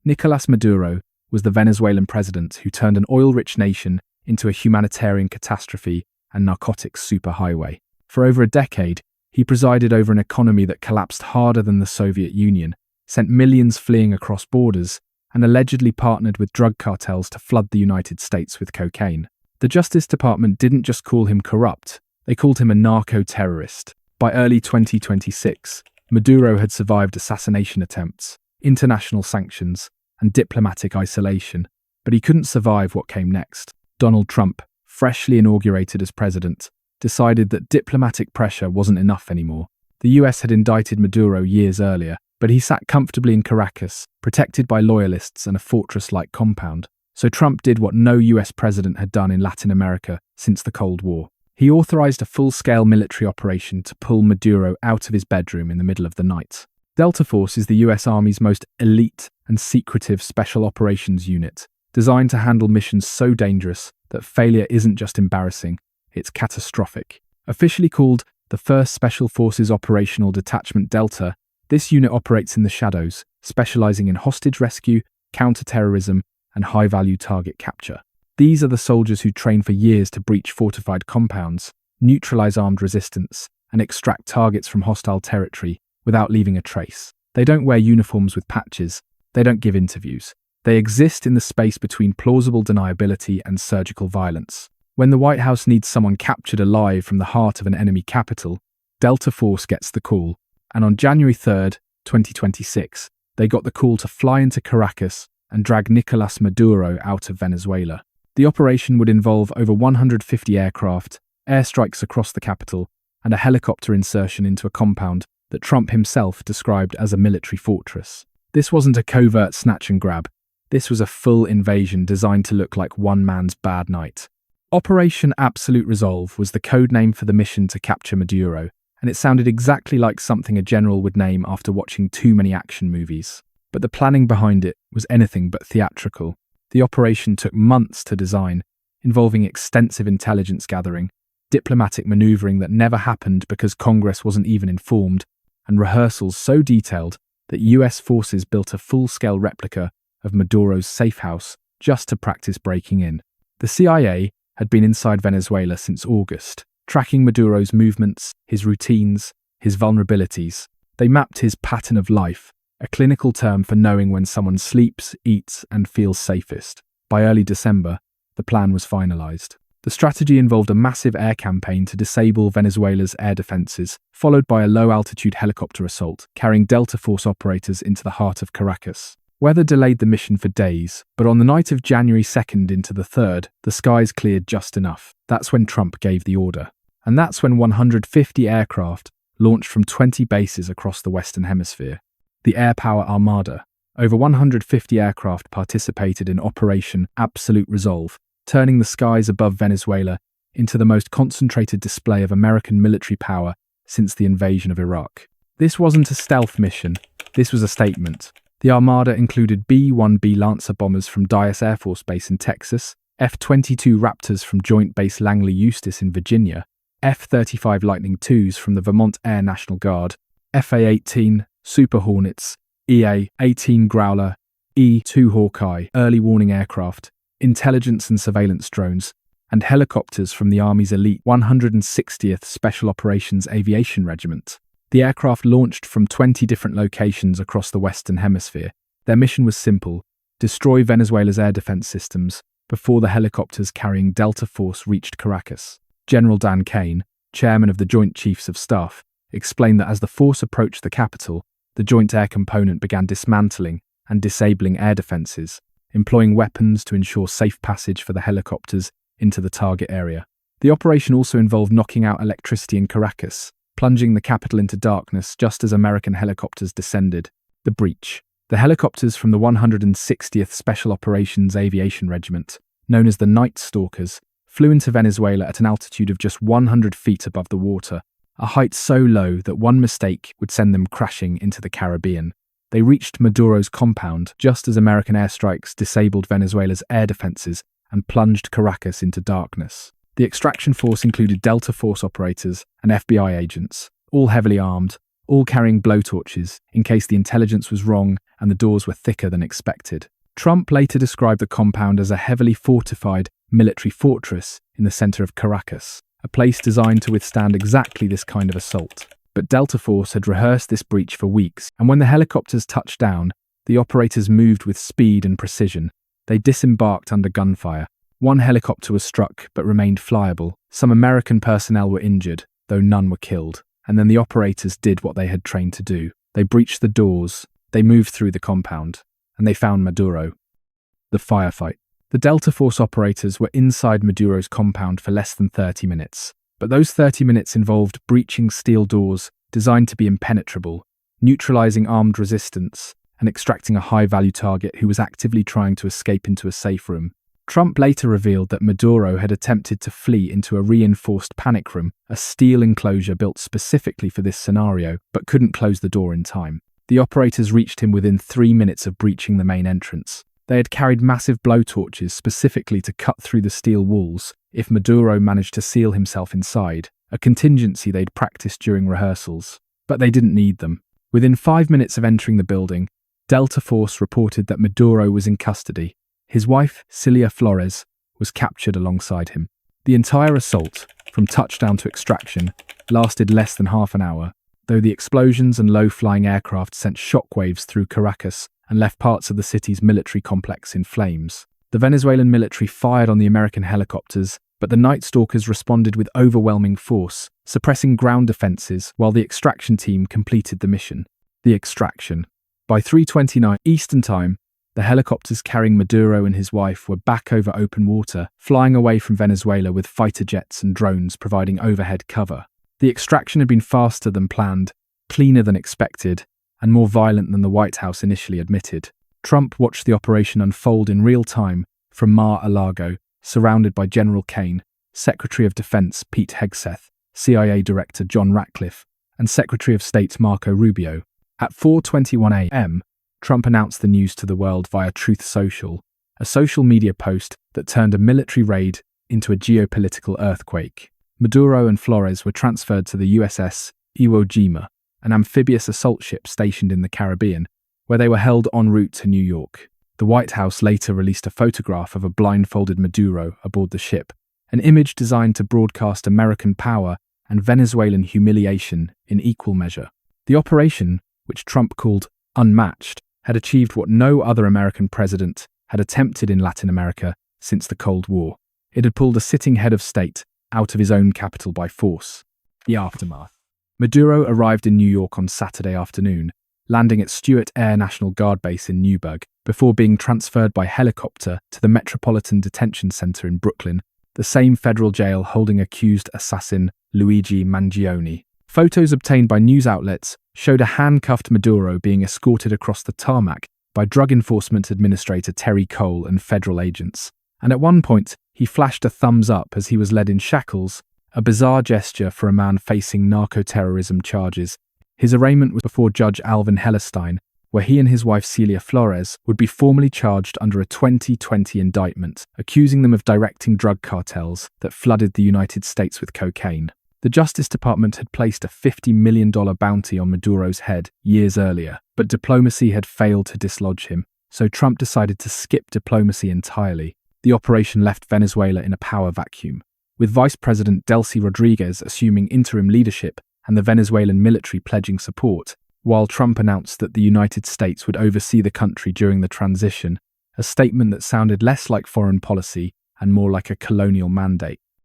Nicolás Maduro was the Venezuelan president who turned an oil-rich nation into a humanitarian catastrophe and narcotics superhighway. For over a decade, he presided over an economy that collapsed harder than the Soviet Union, sent millions fleeing across borders, and allegedly partnered with drug cartels to flood the United States with cocaine. The Justice Department didn't just call him corrupt, they called him a narco-terrorist. By early 2026, Maduro had survived assassination attempts, international sanctions, and diplomatic isolation, but he couldn't survive what came next. Donald Trump, freshly inaugurated as president, decided that diplomatic pressure wasn't enough anymore. The US had indicted Maduro years earlier, but he sat comfortably in Caracas, protected by loyalists and a fortress-like compound. So Trump did what no US president had done in Latin America since the Cold War. He authorized a full-scale military operation to pull Maduro out of his bedroom in the middle of the night. Delta Force is the US Army's most elite and secretive special operations unit, designed to handle missions so dangerous that failure isn't just embarrassing, it's catastrophic. Officially called the 1st Special Forces Operational Detachment Delta, this unit operates in the shadows, specializing in hostage rescue, counterterrorism, and high-value target capture. These are the soldiers who train for years to breach fortified compounds, neutralize armed resistance, and extract targets from hostile territory without leaving a trace. They don't wear uniforms with patches. They don't give interviews. They exist in the space between plausible deniability and surgical violence. When the White House needs someone captured alive from the heart of an enemy capital, Delta Force gets the call. And on January 3rd, 2026, they got the call to fly into Caracas and drag Nicolás Maduro out of Venezuela. The operation would involve over 150 aircraft, airstrikes across the capital, and a helicopter insertion into a compound that Trump himself described as a military fortress. This wasn't a covert snatch and grab. This was a full invasion designed to look like one man's bad night. Operation Absolute Resolve was the code name for the mission to capture Maduro, and it sounded exactly like something a general would name after watching too many action movies. But the planning behind it was anything but theatrical. The operation took months to design, involving extensive intelligence gathering, diplomatic maneuvering that never happened because Congress wasn't even informed, and rehearsals so detailed that US forces built a full-scale replica of Maduro's safe house just to practice breaking in. The CIA had been inside Venezuela since August, tracking Maduro's movements, his routines, his vulnerabilities. They mapped his pattern of life, a clinical term for knowing when someone sleeps, eats, and feels safest. By early December, the plan was finalized. The strategy involved a massive air campaign to disable Venezuela's air defenses, followed by a low-altitude helicopter assault, carrying Delta Force operators into the heart of Caracas. Weather delayed the mission for days, but on the night of January 2nd into the 3rd, the skies cleared just enough. That's when Trump gave the order. And that's when 150 aircraft launched from 20 bases across the Western Hemisphere. The Airpower Armada. Over 150 aircraft participated in Operation Absolute Resolve, turning the skies above Venezuela into the most concentrated display of American military power since the invasion of Iraq. This wasn't a stealth mission, this was a statement. The Armada included B-1B Lancer bombers from Dyess Air Force Base in Texas, F-22 Raptors from Joint Base Langley Eustis in Virginia, F-35 Lightning IIs from the Vermont Air National Guard, FA-18 Super Hornets, EA-18 Growler, E-2 Hawkeye early warning aircraft, intelligence and surveillance drones, and helicopters from the Army's elite 160th Special Operations Aviation Regiment. The aircraft launched from 20 different locations across the Western Hemisphere. Their mission was simple: destroy Venezuela's air defense systems before the helicopters carrying Delta Force reached Caracas. General Dan Kane, chairman of the Joint Chiefs of Staff, explained that as the force approached the capital, the Joint Air Component began dismantling and disabling air defenses, employing weapons to ensure safe passage for the helicopters into the target area. The operation also involved knocking out electricity in Caracas, plunging the capital into darkness just as American helicopters descended. The breach. The helicopters from the 160th Special Operations Aviation Regiment, known as the Night Stalkers, flew into Venezuela at an altitude of just 100 feet above the water, a height so low that one mistake would send them crashing into the Caribbean. They reached Maduro's compound just as American airstrikes disabled Venezuela's air defenses and plunged Caracas into darkness. The extraction force included Delta Force operators and FBI agents, all heavily armed, all carrying blowtorches in case the intelligence was wrong and the doors were thicker than expected. Trump later described the compound as a heavily fortified military fortress in the center of Caracas, a place designed to withstand exactly this kind of assault. But Delta Force had rehearsed this breach for weeks, and when the helicopters touched down, the operators moved with speed and precision. They disembarked under gunfire. One helicopter was struck but remained flyable. Some American personnel were injured, though none were killed. And then the operators did what they had trained to do. They breached the doors, they moved through the compound, and they found Maduro. The firefight. The Delta Force operators were inside Maduro's compound for less than 30 minutes. But those 30 minutes involved breaching steel doors designed to be impenetrable, neutralizing armed resistance, and extracting a high-value target who was actively trying to escape into a safe room. Trump later revealed that Maduro had attempted to flee into a reinforced panic room, a steel enclosure built specifically for this scenario, but couldn't close the door in time. The operators reached him within 3 minutes of breaching the main entrance. They had carried massive blowtorches specifically to cut through the steel walls if Maduro managed to seal himself inside, a contingency they'd practiced during rehearsals. But they didn't need them. Within 5 minutes of entering the building, Delta Force reported that Maduro was in custody. His wife, Cilia Flores, was captured alongside him. The entire assault, from touchdown to extraction, lasted less than half an hour, though the explosions and low-flying aircraft sent shockwaves through Caracas and left parts of the city's military complex in flames. The Venezuelan military fired on the American helicopters, but the Night Stalkers responded with overwhelming force, suppressing ground defenses while the extraction team completed the mission. The extraction. By 3:29 Eastern Time, the helicopters carrying Maduro and his wife were back over open water, flying away from Venezuela with fighter jets and drones providing overhead cover. The extraction had been faster than planned, cleaner than expected, and more violent than the White House initially admitted. Trump watched the operation unfold in real time from Mar-a-Lago, surrounded by General Kane, Secretary of Defense Pete Hegseth, CIA Director John Ratcliffe, and Secretary of State Marco Rubio. At 4:21 a.m., Trump announced the news to the world via Truth Social, a social media post that turned a military raid into a geopolitical earthquake. Maduro and Flores were transferred to the USS Iwo Jima, an amphibious assault ship stationed in the Caribbean, where they were held en route to New York. The White House later released a photograph of a blindfolded Maduro aboard the ship, an image designed to broadcast American power and Venezuelan humiliation in equal measure. The operation, which Trump called unmatched, had achieved what no other American president had attempted in Latin America since the Cold War. It had pulled a sitting head of state out of his own capital by force. The aftermath. Maduro arrived in New York on Saturday afternoon, landing at Stewart Air National Guard Base in Newburgh, before being transferred by helicopter to the Metropolitan Detention Center in Brooklyn, the same federal jail holding accused assassin Luigi Mangione. Photos obtained by news outlets showed a handcuffed Maduro being escorted across the tarmac by Drug Enforcement Administrator Terry Cole and federal agents. And at one point, he flashed a thumbs up as he was led in shackles, a bizarre gesture for a man facing narco-terrorism charges. His arraignment was before Judge Alvin Hellerstein, where he and his wife Cilia Flores would be formally charged under a 2020 indictment, accusing them of directing drug cartels that flooded the United States with cocaine. The Justice Department had placed a $50 million bounty on Maduro's head years earlier, but diplomacy had failed to dislodge him, so Trump decided to skip diplomacy entirely. The operation left Venezuela in a power vacuum, with Vice President Delcy Rodriguez assuming interim leadership and the Venezuelan military pledging support, while Trump announced that the United States would oversee the country during the transition, a statement that sounded less like foreign policy and more like a colonial mandate.